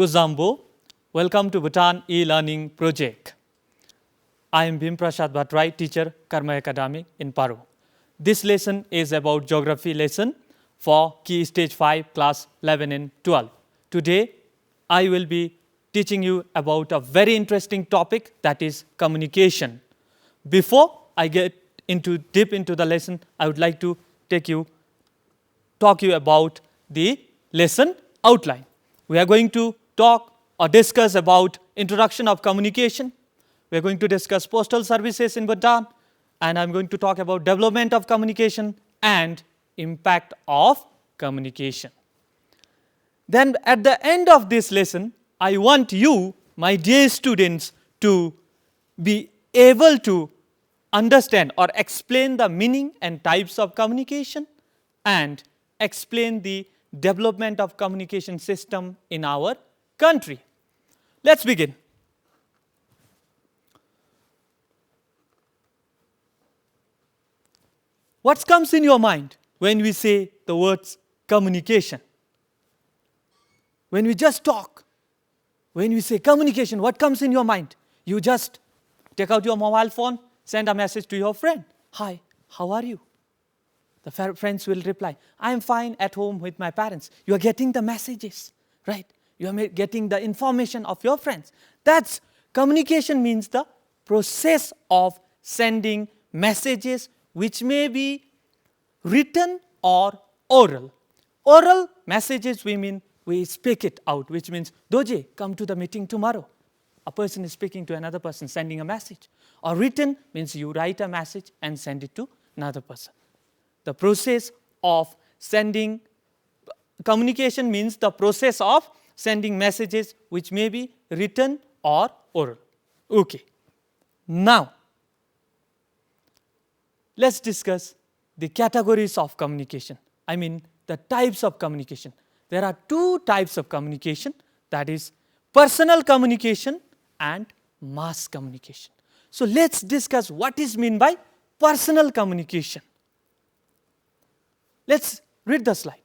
Kuzambo. Welcome to Bhutan e-learning project. I am Bhim Prasad Bhatrai, teacher, Karma Academy in Paro. This lesson is about geography lesson for Key Stage 5, Class 11 and 12. Today, I will be teaching you about a very interesting topic, that is communication. Before I get deep into the lesson, I would like to talk you about the lesson outline. We are going to talk or discuss about introduction of communication. We are going to discuss postal services in Bhutan, and I am going to talk about development of communication and impact of communication. Then at the end of this lesson, I want you, my dear students, to be able to understand or explain the meaning and types of communication and explain the development of communication system in our country. Let's begin. What comes in your mind when we say the words communication? When we just talk, when we say communication, what comes in your mind? You just take out your mobile phone, send a message to your friend. Hi, how are you? The friends will reply, I am fine at home with my parents. You are getting the messages, right? You are getting the information of your friends. That's communication, means the process of sending messages which may be written or oral. Oral messages, we speak it out, which means, Doje, come to the meeting tomorrow. A person is speaking to another person, sending a message. Or written means you write a message and send it to another person. The process of sending communication means the process of sending messages which may be written or oral. Okay. Now, let's discuss the categories of communication. The types of communication. There are two types of communication, that is personal communication and mass communication. So let's discuss what is meant by personal communication. Let's read the slide.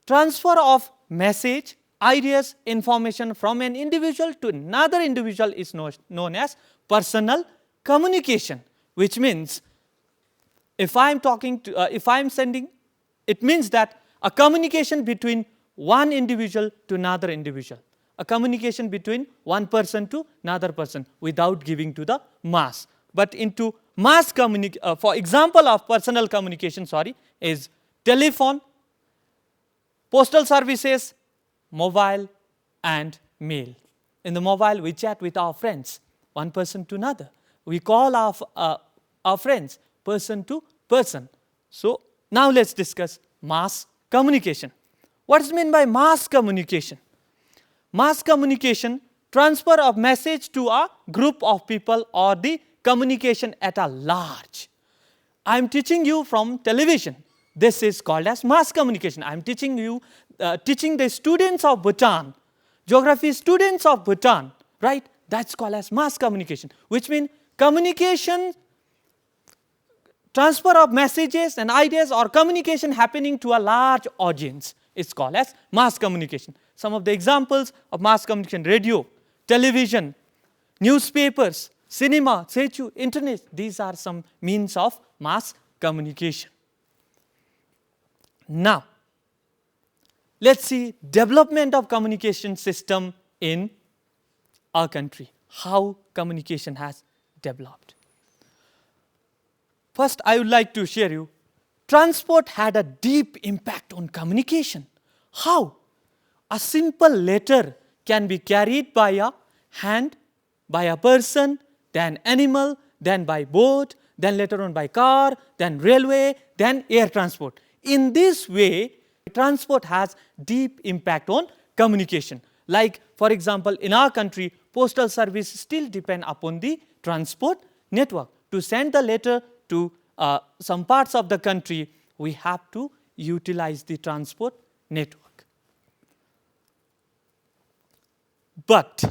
Transfer of message, ideas, information from an individual to another individual is known as personal communication, which means if I am sending, it means that a communication between one individual to another individual, a communication between one person to another person without giving to the mass. But into mass communication, for example of personal communication, is telephone, postal services, mobile and mail. In the mobile, we chat with our friends, one person to another. We call our friends, person to person. So now let's discuss mass communication. What is meant by mass communication? Mass communication, transfer of message to a group of people or the communication at a large. I am teaching you from television. This is called as mass communication. I am teaching the students of Bhutan, geography students of Bhutan, right? That's called as mass communication, which means communication, transfer of messages and ideas or communication happening to a large audience is called as mass communication. Some of the examples of mass communication: radio, television, newspapers, cinema, sechu, internet. These are some means of mass communication. Now, let's see development of communication system in our country, how communication has developed. First, I would like to share you, transport had a deep impact on communication. How? A simple letter can be carried by a hand, by a person, then animal, then by boat, then later on by car, then railway, then air transport. In this way, transport has deep impact on communication. Like, for example, in our country, postal service still depend upon the transport network. To send the letter to some parts of the country, we have to utilize the transport network. But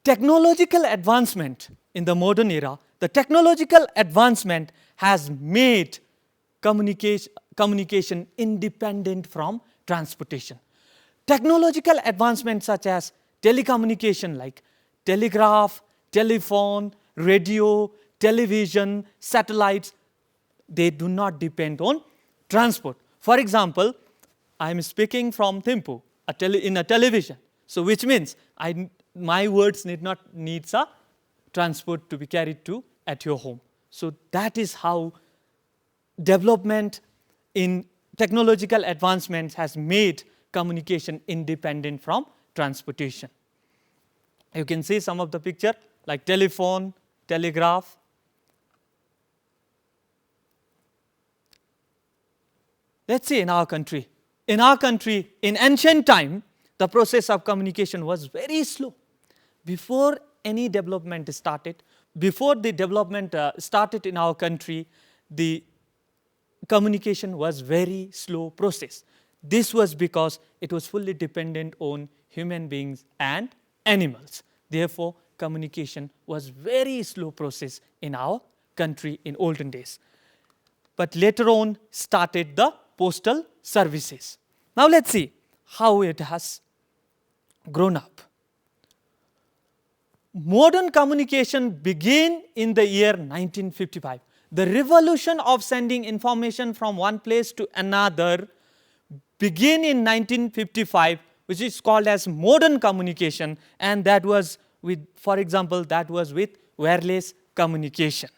technological advancement in the modern era, the technological advancement has made communication independent from transportation. technological advancements such as telecommunication like telegraph, telephone, radio, television, satellites, they do not depend on transport. For example, I am speaking from Thimphu in a television. So which means my words needs a transport to be carried to at your home. So that is how development in technological advancements has made communication independent from transportation. You can see some of the picture like telephone, telegraph. Let's see in our country. In our country, in ancient time, the process of communication was very slow. Before any development started, before the development started in our country, the communication was very slow process. This was because it was fully dependent on human beings and animals. Therefore, communication was very slow process in our country in olden days. But later on started the postal services. Now let's see how it has grown up. Modern communication began in the year 1955. The revolution of sending information from one place to another began in 1955, which is called as modern communication, and that was with, for example, that was with wireless communication.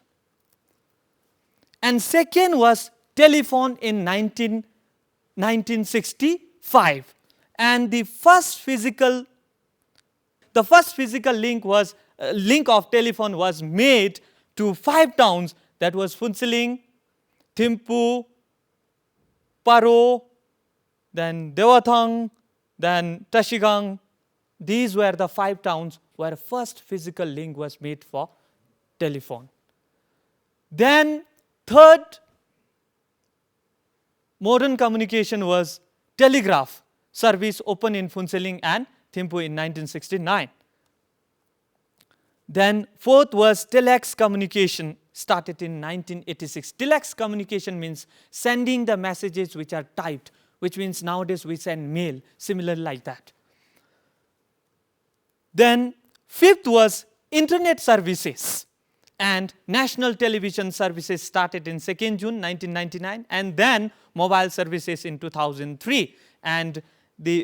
And second was telephone in 1965, and the first physical link of telephone was made to 5 towns, that was Phuntsiling, Thimphu, Paro, then Dewathang, then Tashigang. These were the 5 towns where first physical link was made for telephone. Then third modern communication was telegraph service opened in Phuntsiling and Thimphu in 1969. Then fourth was telex communication, started in 1986. Telex communication means sending the messages which are typed, which means nowadays we send mail, similar like that. Then fifth was internet services, and national television services started in 2nd June 1999, and then mobile services in 2003. And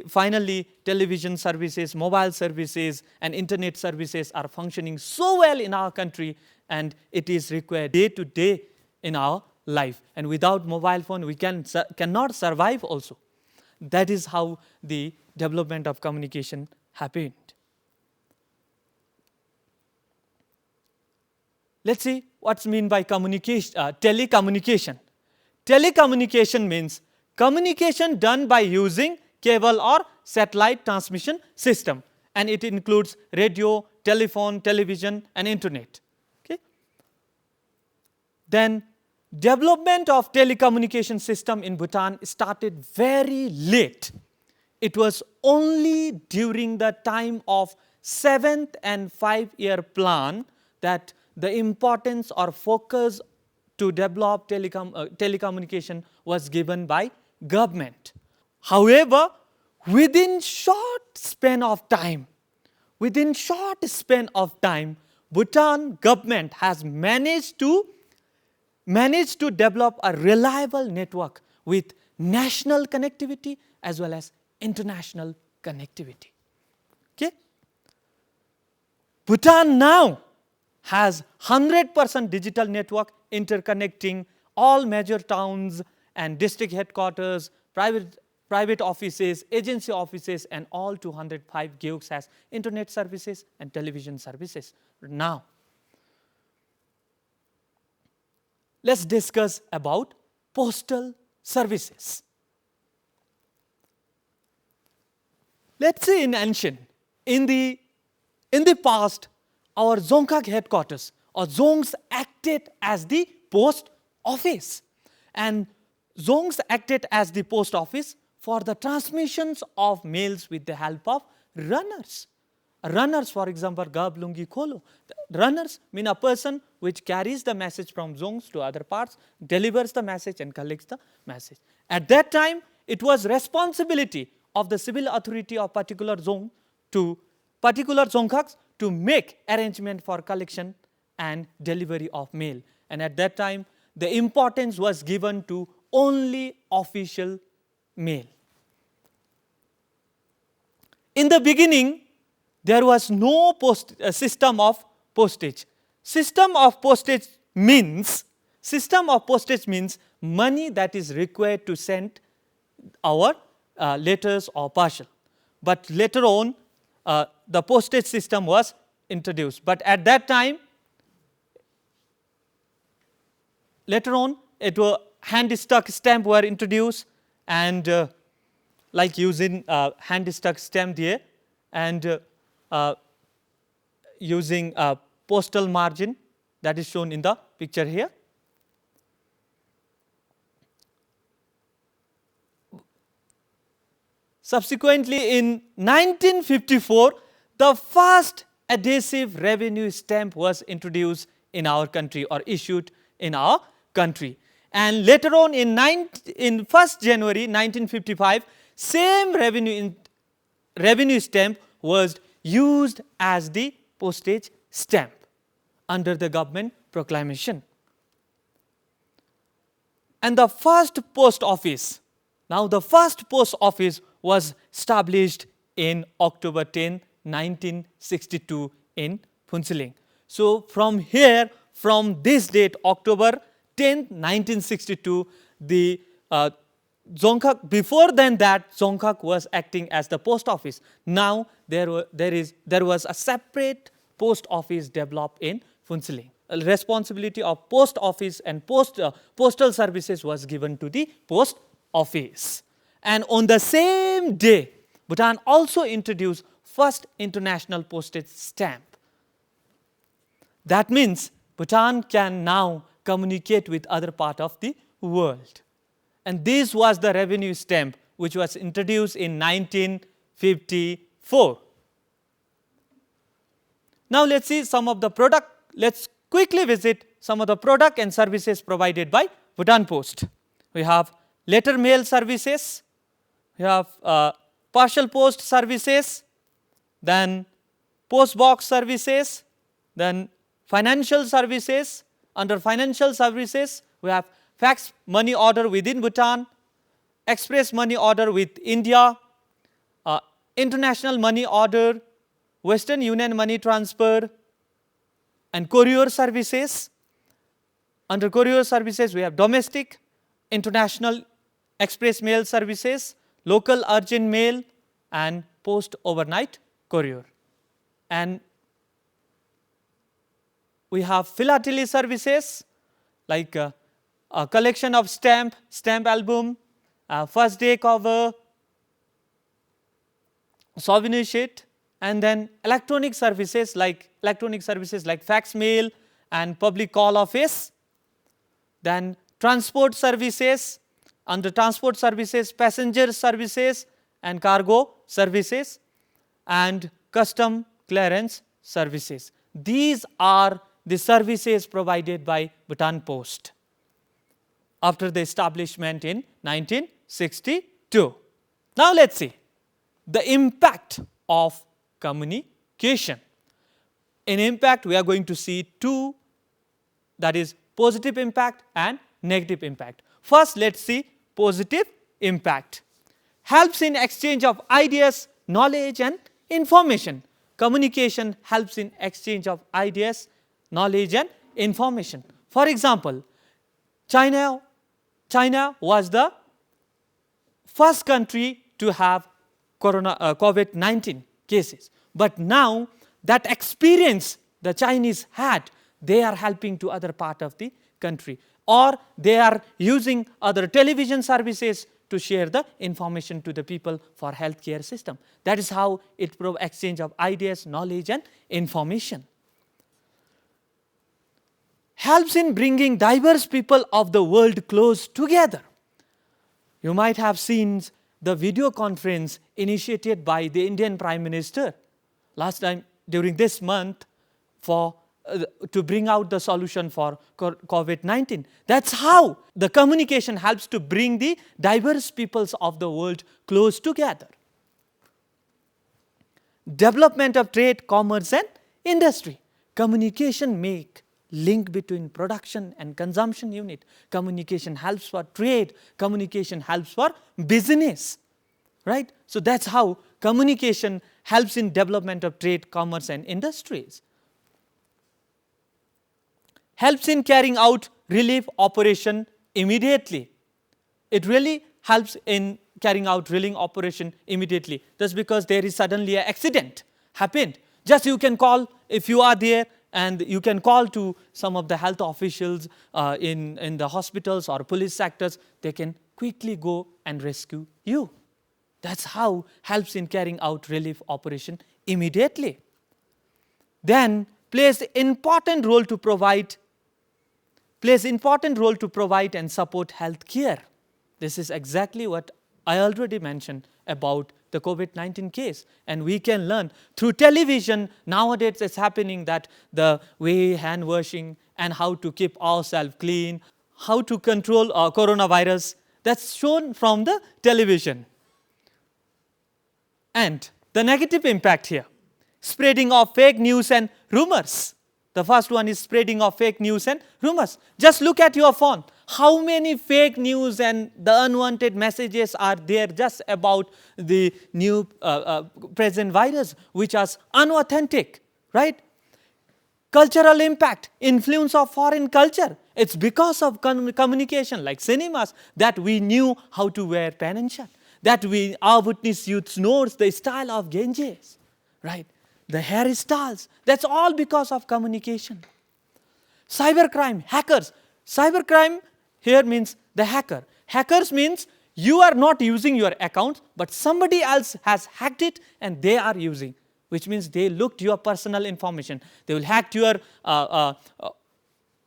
finally, television services, mobile services, and internet services are functioning so well in our country, and it is required day to day in our life. And without mobile phone, we cannot survive also. That is how the development of communication happened. Let's see what's meant by telecommunication. Telecommunication means communication done by using cable or satellite transmission system, and it includes radio, telephone, television, and internet. Okay. Then development of telecommunication system in Bhutan started very late. It was only during the time of 7th and 5-year plan that the importance or focus to develop telecommunication was given by government. However, within short span of time, Bhutan government has managed to develop a reliable network with national connectivity as well as international connectivity. Okay? Bhutan now has 100% digital network interconnecting all major towns and district headquarters, private offices, agency offices, and all 205 GIUCs has internet services and television services. Now, let's discuss about postal services. Let's say in ancient, in the past, our Dzongkhag headquarters or Dzongs acted as the post office, and Dzongs acted as the post office for the transmissions of mails with the help of runners. Runners, for example, Gab Lungi Kholo. Runners mean a person which carries the message from Dzongs to other parts, delivers the message and collects the message. At that time, it was responsibility of the civil authority of particular zone to particular zonghaks to make arrangement for collection and delivery of mail. And at that time, the importance was given to only official mail. In the beginning, there was no system of postage. System of postage means money that is required to send our letters or parcel. But later on, the postage system was introduced. But at that time, later on, hand-stuck stamp were introduced, and like using hand-stuck stamp here, and using postal margin that is shown in the picture here. Subsequently, in 1954, the first adhesive revenue stamp was introduced in our country or issued in our country. And later on in 1st January 1955, same revenue stamp was used as the postage stamp under the government proclamation. And the first post office, now the first post office was established in October 10, 1962 in Phuntsiling. So from here, from this date, October 10, 1962, the Zongkhak, before than that, Zongkhak was acting as the post office. Now there was a separate post office developed in Phuntsiling. Responsibility of post office and postal services was given to the post office. And on the same day, Bhutan also introduced first international postage stamp. That means Bhutan can now communicate with other part of the world. And this was the revenue stamp which was introduced in 1954. Now let's see some of the product. Let's quickly visit some of the product and services provided by Bhutan Post. We have letter mail services, we have partial post services, then post box services, then financial services. Under financial services, we have fax money order within Bhutan, express money order with India, international money order, Western Union money transfer, and courier services. Under courier services, we have domestic, international express mail services, local urgent mail, and post overnight courier. And we have philately services like a collection of stamp album, first day cover, souvenir sheet, and then electronic services like fax mail and public call office. Then transport services, under transport services, passenger services and cargo services, and custom clearance services. These are the services provided by Bhutan Post after the establishment in 1962. Now let's see the impact of communication. In impact, we are going to see two, that is positive impact and negative impact. First, let's see positive impact. Helps in exchange of ideas, knowledge and information. Communication helps in exchange of ideas, knowledge and information. For example, China was the first country to have COVID-19 cases. But now that experience the Chinese had, they are helping to other part of the country, or they are using other television services to share the information to the people for healthcare system. That is how it provides exchange of ideas, knowledge and information. Helps in bringing diverse people of the world close together. You might have seen the video conference initiated by the Indian Prime Minister last time during this month to bring out the solution for COVID-19. That's how the communication helps to bring the diverse peoples of the world close together. development of trade, commerce and industry. Communication make link between production and consumption unit. Communication helps for trade, communication helps for business, right? So that's how communication helps in development of trade, commerce and industries. Helps in carrying out relief operation immediately. It really helps in carrying out relief operation immediately. Just because there is suddenly an accident happened, just you can call if you are there, and you can call to some of the health officials in the hospitals or police sectors. They can quickly go and rescue you. That's how helps in carrying out relief operation immediately. Then plays important role to provide and support health care. This is exactly what I already mentioned about the COVID-19 case, and we can learn through television. Nowadays it's happening that the way hand washing and how to keep ourselves clean, how to control coronavirus, that's shown from the television. And the negative impact here, spreading of fake news and rumors. The first one is spreading of fake news and rumors. Just look at your phone. How many fake news and the unwanted messages are there just about the new present virus, which are unauthentic, right? Cultural impact, influence of foreign culture. It's because of communication like cinemas that we knew how to wear pen and shirt, that our witness youth knows the style of Genjis, right? The hairstyles, that's all because of communication. Cybercrime, hackers. Cybercrime here means the hacker. Hackers means you are not using your account, but somebody else has hacked it and they are using, which means they looked your personal information. They will hack your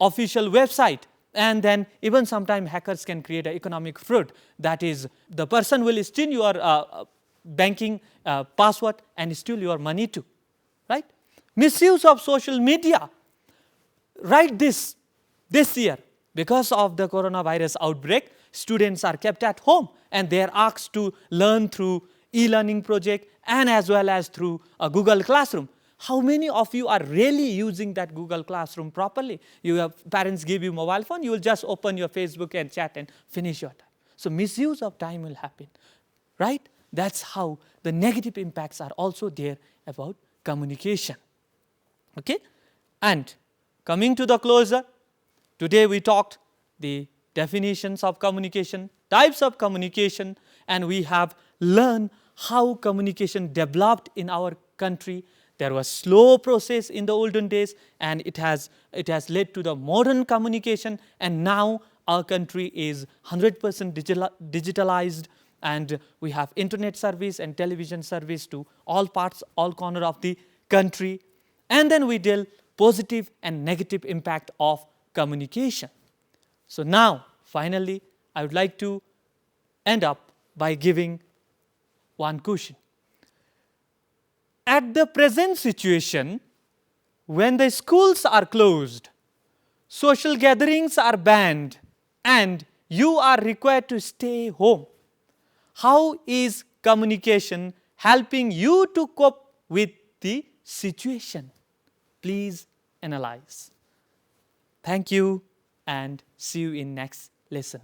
official website, and then even sometimes hackers can create an economic fraud. That is, the person will steal your banking password and steal your money too, right? Misuse of social media. Right, this year, because of the coronavirus outbreak, students are kept at home and they are asked to learn through e-learning project and as well as through a Google Classroom. How many of you are really using that Google Classroom properly? Parents give you mobile phone, you will just open your Facebook and chat and finish your time. So misuse of time will happen, right? That's how the negative impacts are also there about communication. Okay? And coming to the closer, today we talked the definitions of communication, types of communication, and we have learned how communication developed in our country. There was slow process in the olden days, and it has led to the modern communication, and now our country is 100% digitalized, and we have internet service and television service to all parts, all corner of the country. And then we deal positive and negative impact of communication. So now, finally, I would like to end up by giving one question. At the present situation, when the schools are closed, social gatherings are banned, and you are required to stay home, how is communication helping you to cope with the situation? Please analyze. Thank you and see you in next lesson.